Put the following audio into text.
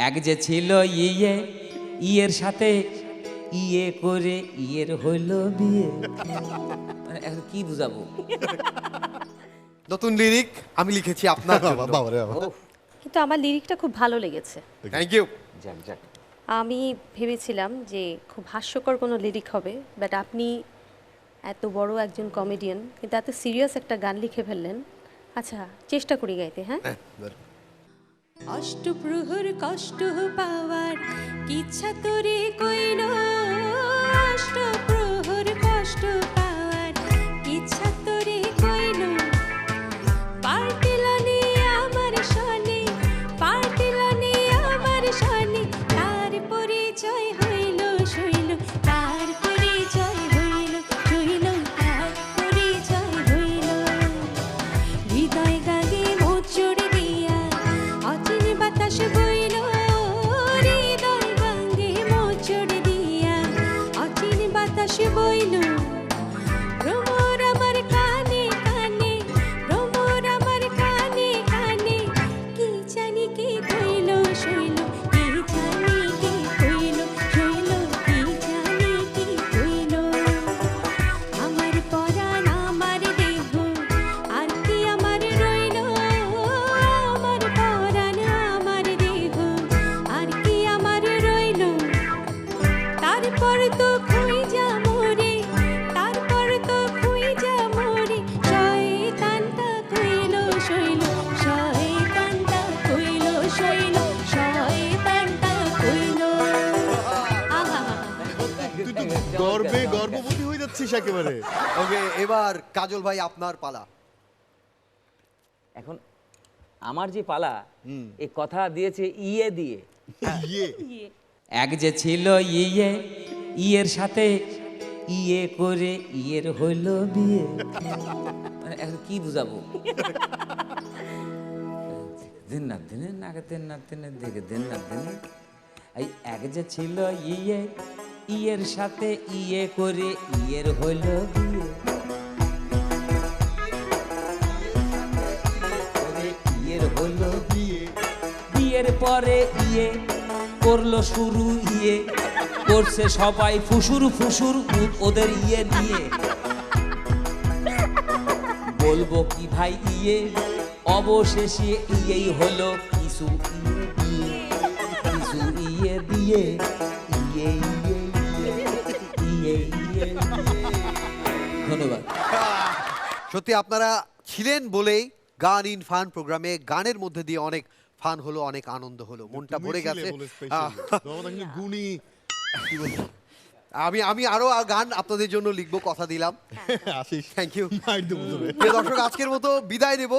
এক যে ছিল ইয়ে ইয়ের সাথে ইয়ে করে ইয়ের হইল বিয়ে। মানে এখন কি বুঝাবো? নতুন লিরিক আমি লিখেছি আপনার জন্য। বাবারে বাবা। কিন্তু আমার লিরিকটা খুব ভালো লেগেছে। Thank you. যাক যাক, আমি ভেবেছিলাম যে খুব হাস্যকর কোনো লিরিক হবে, বাট আপনি এত বড় একজন কমেডিয়ান কিন্তু এত সিরিয়াস একটা গান লিখে ফেললেন। আচ্ছা, চেষ্টা করি গাইতে। হ্যাঁ, অষ্টপ্রহর কষ্ট পাওয়ার ইচ্ছা তোরে কইল, অষ্টপ্রহর কষ্ট পাওয়ার ইচ্ছা তোরে কইল, পার্টিলানি আমার শনি, পার্টিলানি আমার শনি, তার পরিচয় হইল শৈল, তার পরিচয় হইল শৈল, তার পরিচয় হইল, হৃদয় গাগে মোচড় দিয়া অচিন বাতাস বইল, হৃদয় গাঙ্গে মোচড় দিয়া অচিন বাতাস বইল, ভ্রমর আমার কানে কানে, ভ্রমর আমার কানে কানে, কি জানি কি কইল শৈল, কি জানি কি কইল শৈল, কি জানি কি কইল, আমার পরাণ আমার দেহ আর কি আমার রইল, আমার পরাণ আমার দেহ আর কি আমার রইল, তারপর তো খুঁজা মরে, তারপর তো খুঁজা মরে, শয়তানটা কইল শৈল, শয়তানটা কইল শৈল, শয়তানটা কইল। আহা, তুই তো গর্বে গর্ভবতী হয়ে যাচ্ছিস একেবারে। ওকে, এবার কাজল ভাই আপনার পালা। এখন আমার যে পালা, এ কথা দিয়েছে ইয়ে দিয়ে। ইয়ে এক যে ছিল ইয়ে ইয়ের সাথে ইয়ে করে ইয়ের হইল বিয়ে। মানে এখন কি বুঝাবো? দিন না দিনে নাকে দিন না দিনে দেখে দিন না দিনে, এই এক যে ছিল ইয়ে ইয়ের সাথে ইয়ে করে ইয়ের হইল বিয়ে। ইয়ের হইল বিয়ে, বিয়ের পরে ইয়ে করলো শুরু, ইয়ে করছে সবাই ফুসুর ফুসুর ওদের ইয়ে নিয়ে। বলবো কি ভাই ইয়ে, অবশেষে ইয়েই হলো কিছু ইয়ে দিয়ে, কিছু ইয়ে দিয়ে, ইয়ে ইয়ে ইয়ে ইয়ে ইয়ে। ধন্যবাদ। সত্যি আপনারা ছিলেন বলেই গান ইন ফান প্রোগ্রামে গানের মধ্যে দিয়ে অনেক ফান হলো, অনেক আনন্দ হলো, মনটা ভরে গেছে। গুণী আমি আরো গান আপনাদের জন্য লিখবো, কথা দিলাম। আসিস। Thank you. মাইর দেবো তোরে। দর্শক, আজকের মতো বিদায় নেব।